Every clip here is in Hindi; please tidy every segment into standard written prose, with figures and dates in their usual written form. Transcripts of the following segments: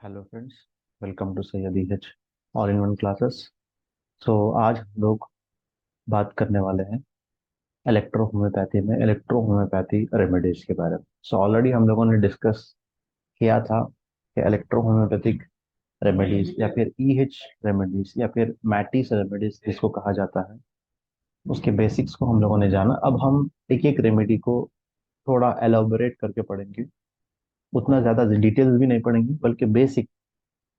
Hello friends. Welcome to Syed H all in one classes. So आज हम लोग बात करने वाले हैं इलेक्ट्रो होम्योपैथी में इलेक्ट्रो होम्योपैथी रेमेडीज के बारे में। सो ऑलरेडी हम लोगों ने डिस्कस किया था कि इलेक्ट्रो होम्योपैथिक रेमेडीज या फिर ईएच रेमेडीज या फिर मैटिस रेमेडीज जिसको कहा जाता है, उसके बेसिक्स को हम लोगों ने जाना। अब हम एक एक रेमेडी को थोड़ा एलोबरेट करके पढ़ेंगे। उतना ज़्यादा डिटेल्स भी नहीं पढ़ेंगे, बल्कि बेसिक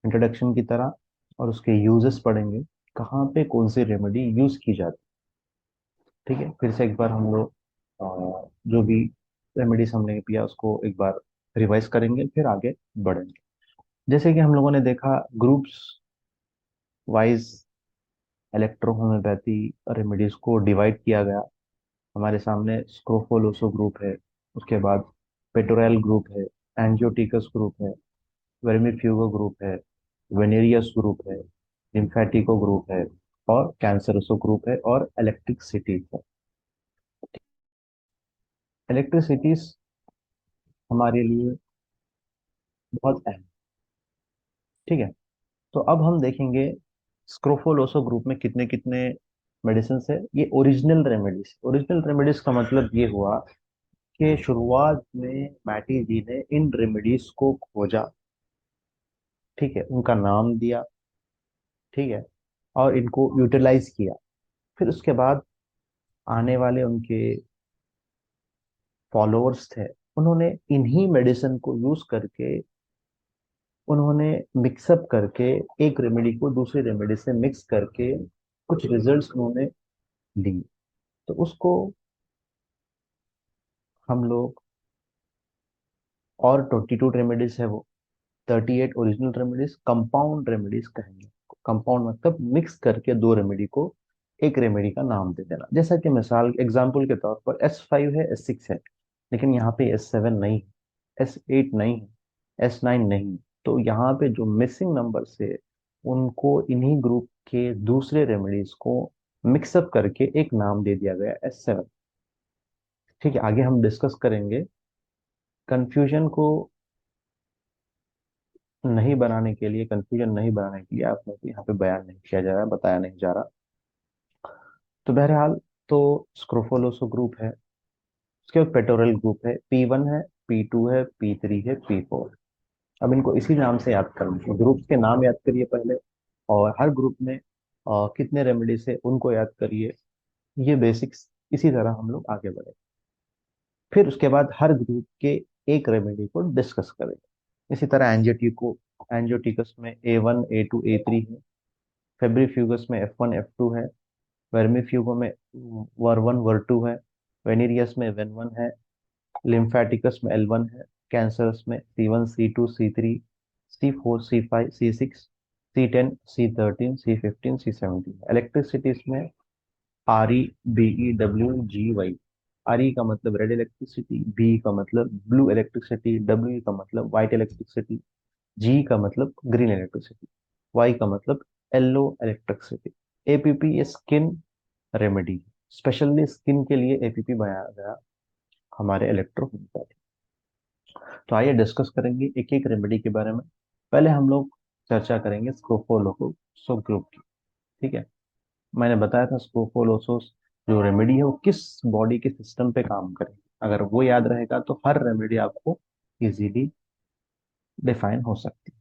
इंट्रोडक्शन की तरह, और उसके यूजेस पढ़ेंगे, कहाँ पे कौन सी रेमेडी यूज की जाती है। ठीक है, फिर से एक बार हम लोग जो भी रेमेडीज हमने किया उसको एक बार रिवाइज करेंगे, फिर आगे बढ़ेंगे। जैसे कि हम लोगों ने देखा, groups wise electro homeopathy remedies को डिवाइड किया गया। हमारे सामने स्क्रोफोलोसो ग्रुप है, उसके बाद पेटोरल ग्रुप है, एंजियोटिकस ग्रुप है, वर्मीफ्यूगो ग्रुप है, वेनेरियस ग्रुप है, लिम्फेटिको ग्रुप है, और कैंसरसो ग्रुप है, और इलेक्ट्रिक है। इलेक्ट्रिसिटीज हमारे लिए बहुत अहम। ठीक है, तो अब हम देखेंगे स्क्रोफोलोसो ग्रुप में कितने कितने मेडिसिन है। ये ओरिजिनल रेमेडीज का मतलब ये हुआ कि शुरुआत में मैटी जी ने इन रेमेडीज को खोजा। ठीक है, उनका नाम दिया। ठीक है, और इनको यूटिलाइज किया। फिर उसके बाद आने वाले उनके फॉलोअर्स थे, उन्होंने इन्हीं मेडिसिन को यूज करके, उन्होंने मिक्सअप करके, एक रेमेडी को दूसरी रेमेडी से मिक्स करके कुछ रिजल्ट्स उन्होंने लिए। तो उसको हम लोग, और 22 रेमेडीज है वो, 38 ओरिजिनल रेमेडीज कंपाउंड रेमेडीज कहेंगे। कंपाउंड मतलब मिक्स करके दो रेमेडी को एक रेमेडी का नाम दे देना। जैसा कि मिसाल एग्जाम्पल के तौर पर S5 है, S6 है, लेकिन यहाँ पे S7 नहीं है, S8 नहीं है, S9 नहीं है। तो यहाँ पे जो मिसिंग नंबर से उनको इन्हीं ग्रुप के दूसरे रेमेडीज को मिक्सअप करके एक नाम दे दिया गया, S7। ठीक है, आगे हम डिस्कस करेंगे। कंफ्यूजन को नहीं बनाने के लिए, कंफ्यूजन नहीं बनाने के लिए आप लोग को यहाँ पे बयान नहीं किया जा रहा, बताया नहीं जा रहा। तो बहरहाल, तो स्क्रोफोलोसो ग्रुप है, उसके बाद पेटोरल ग्रुप है, P1 है, P2 है, P3 है, P4। अब इनको इसी नाम से याद करना, ग्रुप के नाम याद करिए पहले, और हर ग्रुप में कितने रेमेडीज है उनको याद करिए। ये बेसिक्स, इसी तरह हम लोग आगे बढ़े। फिर उसके बाद हर ग्रुप के एक रेमेडी को डिस्कस करेंगे। इसी तरह एंजियोटिकस में A1 A2 A3 है, फेब्रिफ्यूगस में F1 F2 है, वर्मीफ्यूगो में वर1 वर2 है, वेनेरियस में वेन1 है, लिम्फेटिकस में L1 है, कैंसरस में C1 C2 C3 C4 C5 C6 C10 C13 C15 C17। Electricities में RE BE WGY। RE का मतलब रेड इलेक्ट्रिसिटी, बी का मतलब ब्लू इलेक्ट्रिसिटी, डब्ल्यू का मतलब व्हाइट इलेक्ट्रिसिटी, जी का मतलब ग्रीन इलेक्ट्रिसिटी, वाई का मतलब येलो इलेक्ट्रिसिटी। एपीपी ये स्किन रेमेडी, स्पेशली स्किन के लिए एपीपी बनाया गया हमारे इलेक्ट्रोहोम्योपैथी। तो आइए डिस्कस करेंगे एक एक रेमेडी के बारे में। पहले हम लोग चर्चा करेंगे स्कोपोलोसो ग्रुप की। ठीक है, मैंने बताया था स्कोपोलोसोस जो रेमेडी है वो किस बॉडी के सिस्टम पे काम करेगी। अगर वो याद रहेगा तो हर रेमेडी आपको इजीली डिफाइन हो सकती है।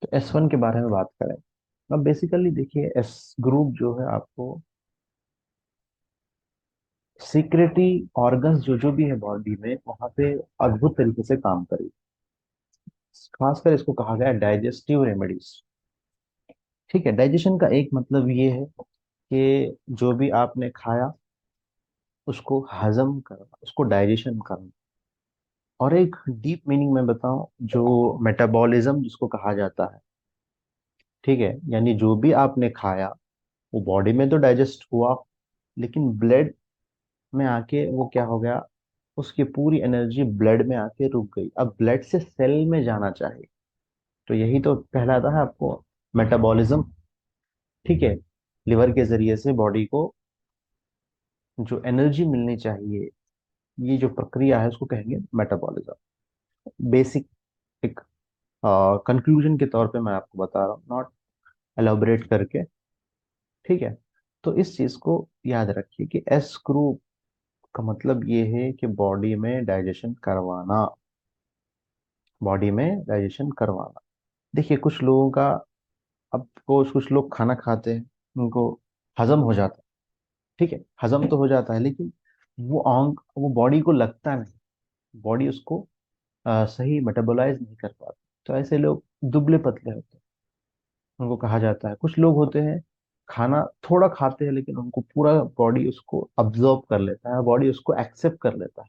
तो S1 के बारे में बात करें। अब बेसिकली देखिए, एस ग्रुप जो है आपको सीक्रेटरी ऑर्गन्स जो जो भी है बॉडी में, वहां पे अद्भुत तरीके से काम करेगी। खासकर इसको कहा गया डाइजेस्टिव रेमेडीज। ठीक है, डाइजेशन का एक मतलब ये है कि जो भी आपने खाया उसको हजम करना, उसको डाइजेशन करना। और एक डीप मीनिंग में बताऊं, जो मेटाबॉलिज्म जिसको कहा जाता है। ठीक है, यानी जो भी आपने खाया वो बॉडी में तो डाइजेस्ट हुआ, लेकिन ब्लड में आके वो क्या हो गया, उसकी पूरी एनर्जी ब्लड में आके रुक गई। अब ब्लड से सेल में जाना चाहिए, तो यही तो कहलाता है आपको मेटाबॉलिज्म। ठीक है, लिवर के जरिए से बॉडी को जो एनर्जी मिलनी चाहिए, ये जो प्रक्रिया है उसको कहेंगे मेटाबॉलिज्म। बेसिक एक कंक्लूजन के तौर पे मैं आपको बता रहा हूँ, नॉट एलोबरेट करके। ठीक है, तो इस चीज को याद रखिए कि एस ग्रुप का मतलब ये है कि बॉडी में डाइजेशन करवाना। देखिए कुछ लोगों का, अब कुछ लोग खाना खाते हैं, उनको हजम हो जाता है। ठीक है, हजम तो हो जाता है, लेकिन वो बॉडी को लगता नहीं, बॉडी उसको सही मेटाबोलाइज नहीं कर पाती। तो ऐसे लोग दुबले पतले होते हैं, उनको कहा जाता है। कुछ लोग होते हैं खाना थोड़ा खाते हैं, लेकिन उनको पूरा बॉडी उसको अब्जॉर्ब कर लेता है, बॉडी उसको एक्सेप्ट कर लेता है।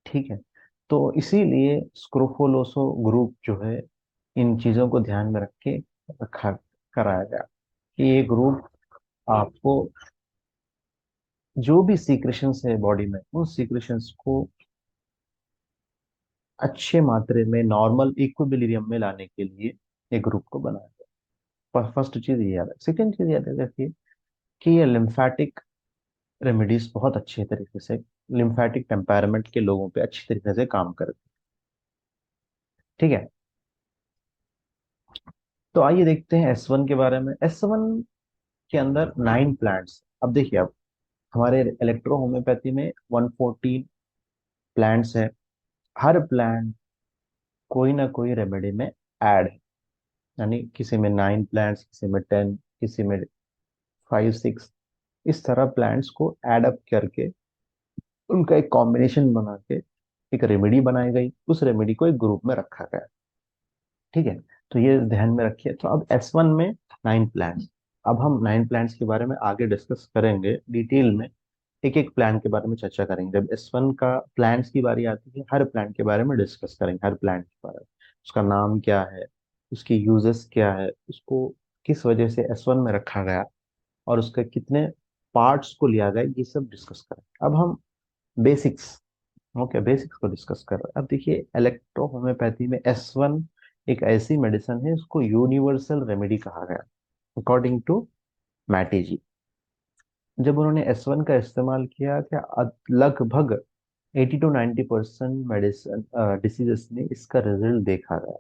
ठीक है, तो इसीलिए स्क्रोफोलोसो ग्रुप जो है, इन चीजों को ध्यान में रख के रखा कराया गया कि ये ग्रुप आपको जो भी सीक्रेशंस है बॉडी में, उन सीक्रेशंस को अच्छे मात्रे में नॉर्मल इक्विलिब्रियम में लाने के लिए एक ग्रुप को बनाया गया। फर्स्ट चीज ये याद है। सेकंड चीज याद रखिए कि ये लिम्फेटिक रेमेडीज बहुत अच्छे तरीके से लिम्फेटिक टेम्परामेंट के लोगों पे अच्छी तरीके से काम करती है। ठीक है, तो आइए देखते हैं एस वन के बारे में। एस वन के अंदर 9 प्लांट्स। अब देखिए, अब हमारे इलेक्ट्रो होम्योपैथी में 114 प्लांट्स है। हर प्लांट कोई ना कोई रेमेडी में ऐड है, यानी किसी में 9 प्लांट्स, किसी में 10, किसी में 5 6, इस तरह प्लांट्स को ऐड अप करके उनका एक कॉम्बिनेशन बना के एक रेमेडी बनाई गई, उस रेमेडी को एक ग्रुप में रखा गया। ठीक है, तो ये ध्यान में रखिए। तो अब S1 में 9 प्लान्स। अब हम 9 प्लान्स के बारे में आगे डिस्कस करेंगे डिटेल में, एक एक प्लान के बारे में चर्चा करेंगे। जब S1 का प्लान्स की बारी आती है, हर प्लान के बारे में डिस्कस करेंगे, हर प्लान के बारे में, उसका नाम क्या है, उसकी यूजेस क्या है, उसको किस वजह से S1 में रखा गया, और उसके कितने पार्ट्स को लिया गया, ये सब डिस्कस करेंगे। अब हम बेसिक्स, ओके, बेसिक्स को डिस्कस कर रहे हैं। अब देखिए, इलेक्ट्रो होम्योपैथी में S1 एक ऐसी मेडिसिन है, उसको यूनिवर्सल रेमेडी कहा गया अकॉर्डिंग टू मैटी जी। जब उन्होंने S1 का इस्तेमाल किया, क्या लगभग 80 to 90% मेडिसिन डिसीजेस में इसका रिजल्ट देखा गया।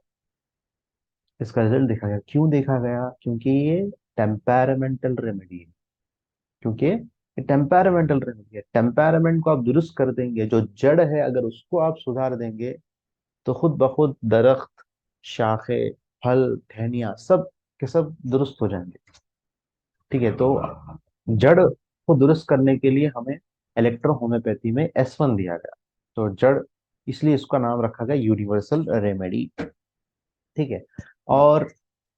क्यों देखा गया? क्योंकि ये टेम्पैरामेंटल रेमेडी है। क्योंकि ये टेम्पैरामेंटल रेमेडी है, टेम्पैरामेंट को आप दुरुस्त कर देंगे, जो जड़ है अगर उसको आप सुधार देंगे, तो खुद ब खुद दरख्त, शाखें, फल, टहनियाँ सब के सब दुरुस्त हो जाएंगे। ठीक है, तो जड़ को दुरुस्त करने के लिए हमें इलेक्ट्रो होम्योपैथी में S1 दिया गया। तो जड़, इसलिए इसका नाम रखा गया यूनिवर्सल रेमेडी। ठीक है, और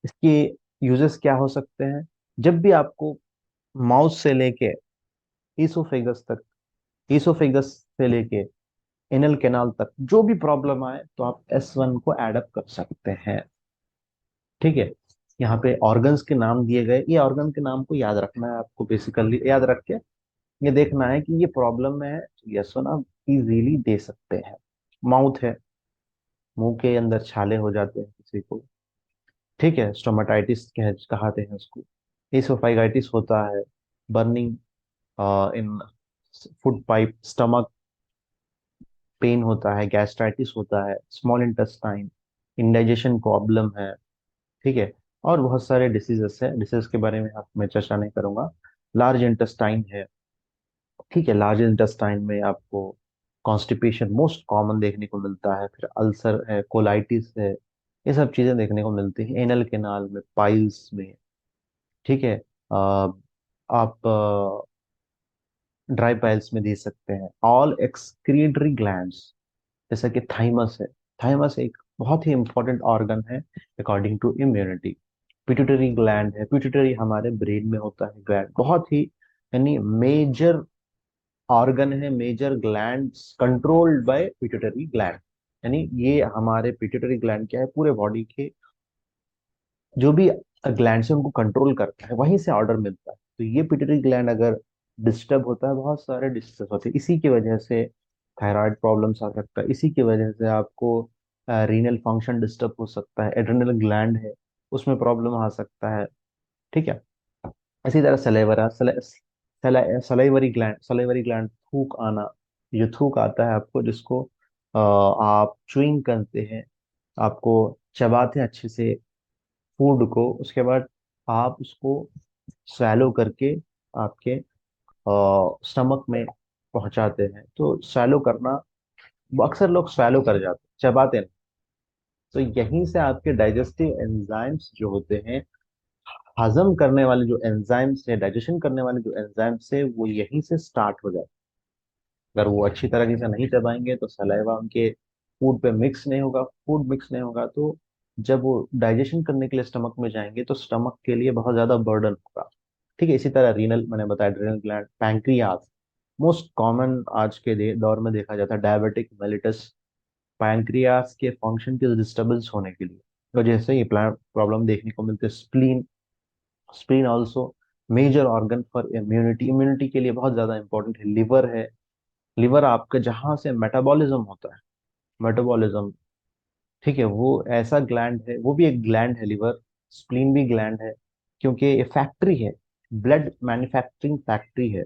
इसके यूजेस क्या हो सकते हैं? जब भी आपको माउथ से लेके ईसोफेगस तक, ईसोफेगस से लेके एनल कैनाल तक जो भी प्रॉब्लम आए, तो आप S1 को एडअप कर सकते हैं। ठीक है, यहाँ पे ऑर्गन्स के नाम दिए गए, ये ऑर्गन के नाम को याद रखना है आपको, बेसिकली याद रख के ये देखना है कि ये प्रॉब्लम में है, तो S1 आप इजीली दे सकते हैं। माउथ है, मुंह के अंदर छाले हो जाते हैं किसी को, ठीक है, स्टोमेटाइटिस कहते हैं उसको, एसोफाइगाइटिस होता है, burning in food pipe, stomach pain होता है, गैस्ट्राइटिस होता है, स्मॉल इंटेस्टाइन, इंडाइजेशन प्रॉब्लम है। ठीक है, और बहुत सारे डिसीजेस है, डिसीज के बारे में आप मैं चर्चा नहीं करूंगा। लार्ज इंटेस्टाइन है। ठीक है, लार्ज इंटेस्टाइन में आपको कॉन्स्टिपेशन मोस्ट कॉमन देखने को मिलता है, फिर अल्सर है, कोलाइटिस है, ये सब चीजें देखने को मिलती है एनल केनाल में, पाइल्स में। ठीक है, आप ड्राई पाइल्स में दे सकते हैं। ऑल एक्सक्रीटरी ग्लैंड्स, जैसा कि थाइमस है। थाइमस एक बहुत ही इंपॉर्टेंट ऑर्गन है according to immunity. Pituitary gland है, पिट्यूटरी हमारे ब्रेन में होता है ग्लैंड, बहुत ही यानी मेजर ऑर्गन है, major gland controlled by pituitary gland. यानी ये हमारे पिट्यूटरी ग्लैंड क्या है, पूरे बॉडी के जो भी ग्लैंड से उनको कंट्रोल करता है, वहीं से ऑर्डर मिलता है। तो ये पिट्यूटरी ग्लैंड अगर डिस्टर्ब होता है, बहुत सारे डिसीजेस होते हैं। इसी की वजह से थायराइड प्रॉब्लम्स आ सकता है, इसी की वजह से आपको रीनल फंक्शन डिस्टर्ब हो सकता है, एड्रिनल ग्लैंड है उसमें प्रॉब्लम आ सकता है। ठीक है, इसी तरह सलेवरा सलाइवरी ग्लैंड, सलाइवरी ग्लैंड, थूक आना। जो थूक आता है आपको, जिसको आप च्युइंग करते हैं, आपको चबाते हैं अच्छे से फूड को, उसके बाद आप उसको स्वैलो करके आपके स्टमक में पहुंचाते हैं। तो स्वैलो करना, अक्सर लोग स्वैलो कर जाते हैं, चबाते नहीं। तो यहीं से आपके डाइजेस्टिव एंजाइम्स जो होते हैं, हजम करने वाले जो एंजाइम्स है, डाइजेशन करने वाले जो एंजाइम्स है, वो यहीं से स्टार्ट हो जाते हैं। अगर वो अच्छी तरीके से नहीं चबाएंगे तो सलाइवा उनके फूड पे मिक्स नहीं होगा, फूड मिक्स नहीं होगा तो जब वो डाइजेशन करने के लिए स्टमक में जाएंगे तो स्टमक के लिए बहुत ज्यादा बर्डन होगा। ठीक है। इसी तरह रीनल, मैंने बताया renal gland, pancreas, most common आज के दौर में देखा जाता है डायबिटिक मेलिटस। पैंक्रियाज के फंक्शन के डिस्टर्बेंस होने की वजह से ये प्रॉब्लम देखने को मिलती है। Spleen, spleen also major organ for immunity, immunity के लिए बहुत ज्यादा इंपॉर्टेंट है। लिवर है, लिवर आपका जहां से मेटाबॉलिज्म होता है, मेटाबॉलिज्म, ठीक है, वो ऐसा ग्लैंड है, वो भी एक ग्लैंड है लिवर। स्प्लीन भी ग्लैंड है, क्योंकि ये फैक्ट्री है, ब्लड मैन्युफैक्चरिंग फैक्ट्री है,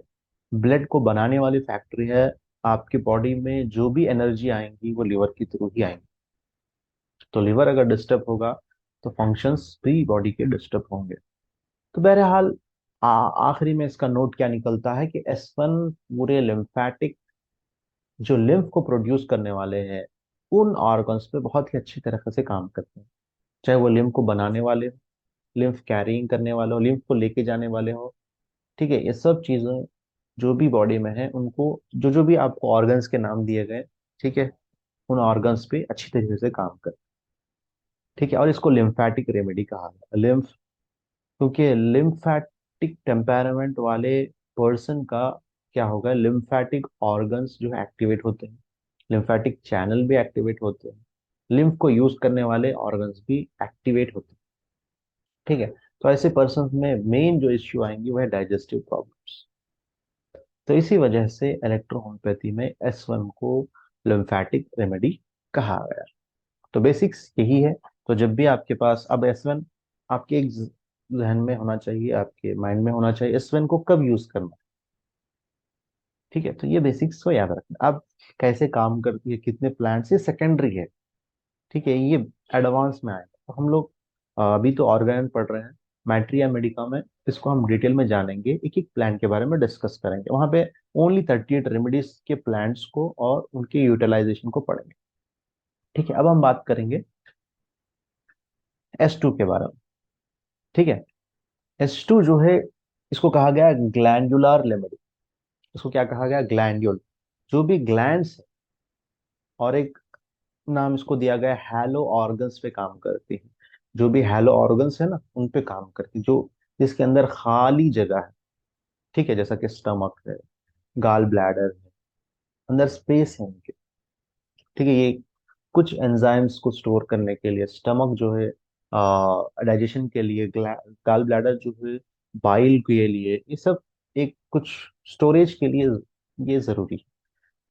ब्लड को बनाने वाली फैक्ट्री है। आपकी बॉडी में जो भी एनर्जी आएंगी वो लिवर के थ्रू ही आएंगी। तो लिवर अगर डिस्टर्ब होगा तो फंक्शंस भी बॉडी के डिस्टर्ब होंगे। तो बहरहाल आखिरी में इसका नोट क्या निकलता है कि S1 पूरे लिम्फैटिक, जो लिम्फ को प्रोड्यूस करने वाले हैं, उन ऑर्गन्स पे बहुत ही अच्छी तरह से काम करते हैं। चाहे वो लिम्फ को बनाने वाले हो, लिम्फ कैरिंग करने वाले हो, लिम्फ को लेके जाने वाले हो, ठीक है, ये सब चीजें जो भी बॉडी में है, उनको जो जो भी आपको ऑर्गन्स के नाम दिए गए, ठीक है, उन ऑर्गन्स पे अच्छी तरीके से काम कर, ठीक है। और इसको लिम्फैटिक रेमेडी कहा गया, लिम्फ, क्योंकि लिम्फैटिक टेम्परामेंट वाले पर्सन का क्या होगा, लिम्फैटिक ऑर्गन्स जो है एक्टिवेट होते हैं, लिम्फैटिक चैनल भी एक्टिवेट होते हैं, लिम्फ को यूज करने वाले ऑर्गन्स भी एक्टिवेट होते हैं, ठीक है। तो ऐसे पर्सन में मेन जो इश्यू आएंगी वो है डाइजेस्टिव प्रॉब्लम्स। तो इसी वजह से इलेक्ट्रोहोम्योपैथी में S1 को लिम्फैटिक रेमेडी कहा गया। तो बेसिक्स यही है। तो जब भी आपके पास अब S1, आपके एक जहन में होना चाहिए, आपके माइंड में होना चाहिए S1 को कब यूज करना है, ठीक है। तो ये बेसिक्स को याद रखना। अब कैसे काम करती है, कितने प्लांट्स, ये सेकेंडरी है, ठीक है, ये एडवांस में आएगा। तो हम लोग अभी तो ऑर्गेन पढ़ रहे हैं, मैट्रिया मेडिका में इसको हम डिटेल में जानेंगे, एक एक प्लांट के बारे में डिस्कस करेंगे। वहां पे ओनली 38 रेमेडीज के प्लांट्स को और उनके यूटिलाइजेशन को पढ़ेंगे, ठीक है। अब हम बात करेंगे S2 के बारे में, ठीक है। S2 जो है, इसको कहा गया ग्लैंडुलर रेमेडी। इसको क्या कहा गया, ग्लैंड्यूल, जो भी ग्लैंड्स, और एक नाम इसको दिया गया हैलो ऑर्गन्स पे काम करती है। जो भी हैलो ऑर्गन्स है ना, उन पे काम करती है, जो जिसके अंदर खाली जगह है, ठीक है, जैसा कि स्टमक है, गाल ब्लैडर है, अंदर स्पेस है उनके, ठीक है। ये कुछ एंजाइम्स को स्टोर करने के लिए, स्टमक जो है डाइजेशन के लिए, गाल ब्लैडर जो है बाइल के लिए, ये सब एक कुछ स्टोरेज के लिए ये जरूरी है।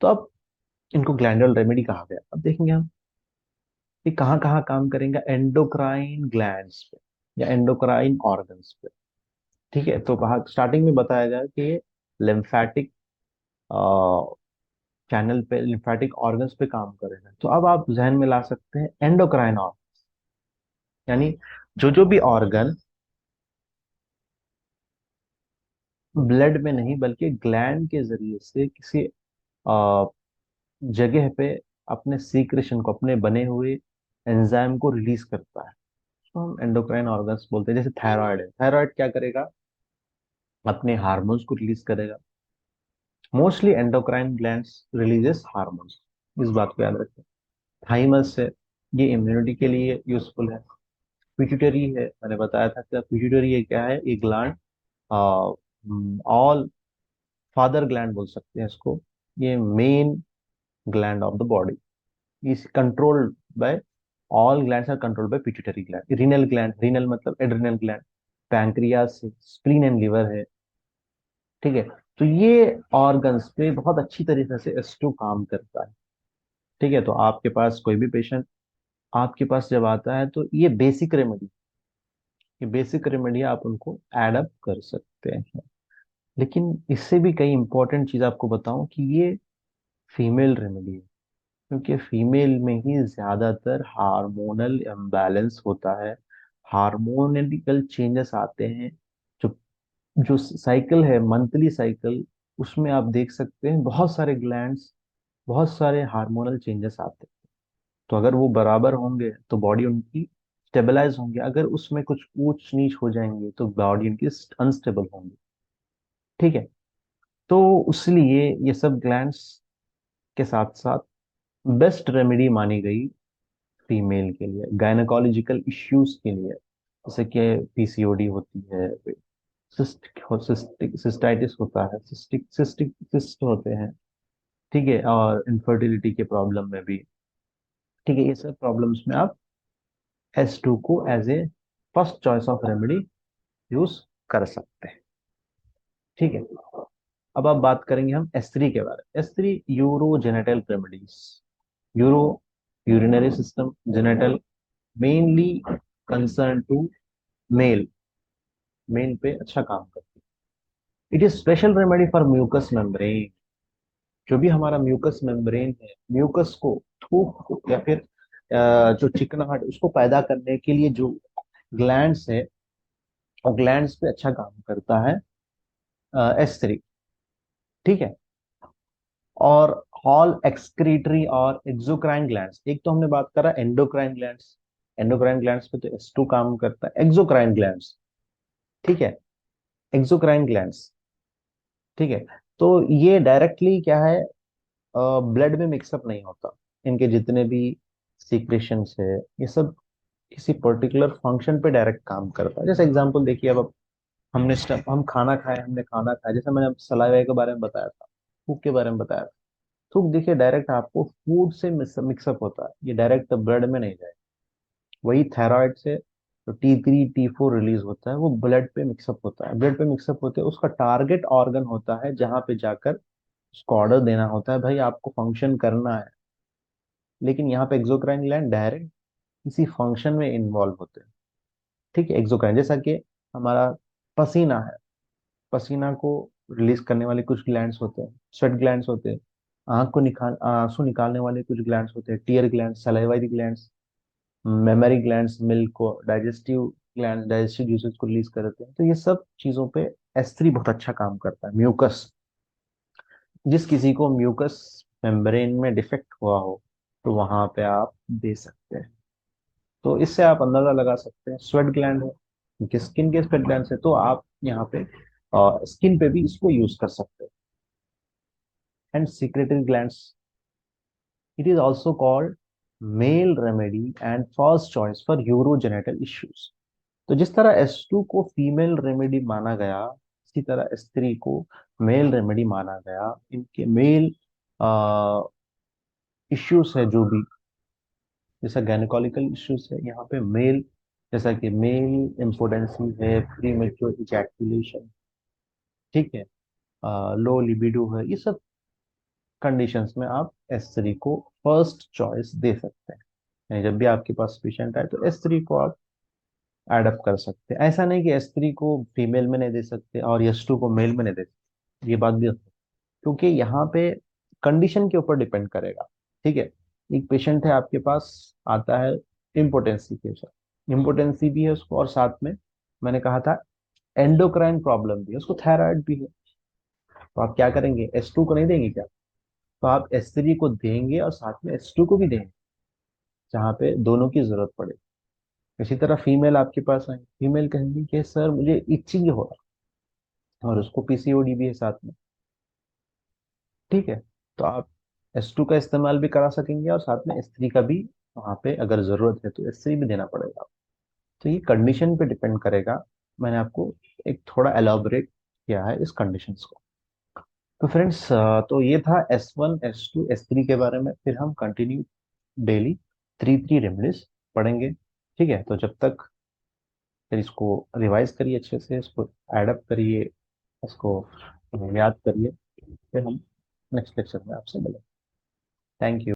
तो अब इनको ग्लैंडुलर रेमेडी कहा गया। अब देखेंगे हम ये कहाँ काम करेंगे, एंडोक्राइन ग्लैंड्स पे या एंडोक्राइन ऑर्गन्स पे, ठीक है। तो कहा स्टार्टिंग में बताया गया कि ये लिम्फैटिक चैनल पे, लिम्फैटिक ऑर्गन्स पे काम करेगा। तो अब आप जहन में ला सकते हैं एंडोक्राइन ऑर्गन, यानी जो जो भी ऑर्गन ब्लड में नहीं बल्कि ग्लैंड के जरिए से किसी अ, जगह पे अपने सीक्रेशन को, अपने बने हुए एंजाइम को रिलीज करता है, तो हम एंडोक्राइन ऑर्गन्स बोलते हैं। जैसे थायराइड है, थायराइड क्या करेगा, अपने हार्मोन्स को रिलीज करेगा। Mostly endocrine glands releases hormones, इस बात को याद रखें। थाइमस है, ये इम्यूनिटी के लिए यूजफुल है। पिट्यूटरी है, मैंने बताया था कि पिट्यूटरी ये क्या है, ये ग्लैंड, ऑल फादर ग्लैंड बोल सकते हैं इसको, ये main gland of the body, is controlled by, all glands are controlled by pituitary gland. Renal gland, renal मतलब एड्रिनल ग्लैंड, पैंक्रियास है, स्प्लीन एंड लिवर है, ठीक है। तो ये ऑर्गन्स पे बहुत अच्छी तरीके से S2 काम करता है, ठीक है। तो आपके पास कोई भी पेशेंट आपके पास जब आता है तो ये बेसिक रेमेडी, ये बेसिक रेमेडी आप उनको एडअप कर सकते हैं। लेकिन इससे भी कई इंपॉर्टेंट चीज आपको बताऊं कि ये फीमेल रेमेडी है, क्योंकि फीमेल में ही ज्यादातर हार्मोनल इम्बैलेंस होता है, हार्मोनल चेंजेस आते हैं। जो जो साइकिल है, मंथली साइकिल, उसमें आप देख सकते हैं बहुत सारे ग्लैंड्स, बहुत सारे हार्मोनल चेंजेस आते हैं। तो अगर वो बराबर होंगे तो बॉडी उनकी स्टेबलाइज होंगे, अगर उसमें कुछ ऊंच नीच हो जाएंगे तो बॉडी उनकी अनस्टेबल होंगी। ठीक है। तो इसलिए ये सब ग्लैंड्स के साथ साथ बेस्ट रेमेडी मानी गई फीमेल के लिए, गायनेकोलॉजिकल इश्यूज के लिए, जैसे कि पीसीओडी होती है, सिस्टाइटिस होता है, सिस्टिक सिस्ट होते हैं। ठीक है, और इनफर्टिलिटी के प्रॉब्लम में भी। ठीक है, ये सब प्रॉब्लम्स में आप S2 को as a first choice of remedy use कर सकते हैं। ठीक है। अब आप बात करेंगे हम S3 के बारे में। S3 urogenital remedies. Uro, urinary system, genital, mainly concern to male, male पे अच्छा काम करती है। It is special remedy for mucus membrane. जो भी हमारा म्यूकस मेम्ब्रेन है, म्यूकस को, थूक या फिर जो चिकनाहट उसको पैदा करने के लिए जो ग्लैंड्स है, और ग्लैंड्स पे अच्छा काम करता है S3। ठीक है। और हॉल एक्सक्रीटरी और एक्सोक्राइन ग्लैंड्स, एक तो हमने बात करा एंडोक्राइन ग्लैंड्स, एंडोक्राइन ग्लैंड्स पे तो S2 काम करता है। एक्सोक्राइन ग्लैंड्स, ठीक है, एक्सोक्राइन ग्लैंड्स, ठीक है, तो ये डायरेक्टली क्या है, ब्लड में मिक्सअप नहीं होता। इनके जितने भी सीक्रेशंस है, ये सब किसी पर्टिकुलर फंक्शन पे डायरेक्ट काम करता है। जैसे एग्जांपल देखिए, अब हम खाना खाए, हमने खाना खाया, जैसे मैंने सलाइवा के बारे में बताया था, थूक के बारे में बताया था। थूक देखिए डायरेक्ट आपको फूड से मिक्सअप होता है, ये डायरेक्ट ब्लड में नहीं जाए। वही थायराइड से तो T3 T4 रिलीज होता है, वो ब्लड पे मिक्सअप होता है, ब्लड पे मिक्सअप होते हैं, उसका टारगेट ऑर्गन होता है जहां पे जाकर उसको ऑर्डर देना होता है, भाई आपको फंक्शन करना है। लेकिन यहाँ पे एक्सोक्राइन ग्लैंड डायरेक्ट किसी फंक्शन में इन्वॉल्व होते हैं। ठीक है, एक्सोक्राइन जैसा कि हमारा पसीना है, पसीना को रिलीज करने वाले कुछ ग्लैंड्स होते हैं, स्वेट ग्लैंड्स होते हैं। आंसू निकालने वाले कुछ ग्लैंड्स होते हैं, tear gland, salivary glands, mammary glands milk को, डाइजेस्टिव ग्लैंड डाइजेस्टिव जूसेस को रिलीज करते हैं। तो ये सब चीजों पे S3 बहुत अच्छा काम करता है। म्यूकस, जिस किसी को म्यूकस मेम्ब्रेन में डिफेक्ट हुआ हो, तो वहां पे आप दे सकते हैं। तो इससे आप अंदाजा लगा सकते हैं। स्वेट ग्लैंड है, उनके स्किन के स्वेट ग्लैंड है, तो आप यहाँ पे स्किन पे भी इसको यूज कर सकते हैं। And secretory glands, it is also called male remedy and first choice for urogenital issues. तो जिस तरह S2 को फीमेल रेमेडी माना गया, इसी तरह S3 को मेल रेमेडी माना गया। इनके मेल इश्यूज है जो भी, जैसा गायनेकोलॉजिकल इश्यूज है यहाँ पे मेल, जैसा कि मेल इम्पोटेंसी है, प्री मेच्योर इजैकुलेशन, ठीक है, लो लिबिडो है, ये सब कंडीशंस में आप S3 को फर्स्ट चॉइस दे सकते हैं। यानी जब भी आपके पास पेशेंट आए तो S3 को आप एडअप कर सकते हैं। ऐसा नहीं कि S3 को फीमेल में नहीं दे सकते और S2 को मेल में नहीं दे सकते, ये बात भी होती है। क्योंकि यहाँ पे कंडीशन के ऊपर डिपेंड करेगा। ठीक है, एक पेशेंट है आपके पास, आता है इम्पोटेंसी के साथ, इम्पोटेंसी भी है उसको, और साथ में मैंने कहा था एंडोक्राइन प्रॉब्लम भी है उसको, थायराइड भी है। तो आप क्या करेंगे, S2 को नहीं देंगे क्या? तो आप S3 को देंगे और साथ में S2 को भी देंगे, जहाँ पे दोनों की जरूरत पड़े। इसी तरह फीमेल आपके पास आए, फीमेल कहेंगी कि सर मुझे इचिंग हो रहा है, और उसको पीसीओडी भी है साथ में। ठीक है, तो आप S2 का इस्तेमाल भी करा सकेंगे और साथ में S3 का भी, वहां पे अगर जरूरत है तो S3 भी देना पड़ेगा। तो ये कंडीशन पे डिपेंड करेगा। मैंने आपको एक थोड़ा एलाबोरेट किया है इस कंडीशंस को। तो फ्रेंड्स, तो ये था S1 S2 S3 के बारे में। फिर हम कंटिन्यू डेली 3 रेमडीज पढ़ेंगे। ठीक है, तो जब तक फिर इसको रिवाइज करिए, अच्छे से इसको एडअप करिए, इसको याद करिए। फिर हम नेक्स्ट लेक्चर में आपसे मिलेंगे। Thank you.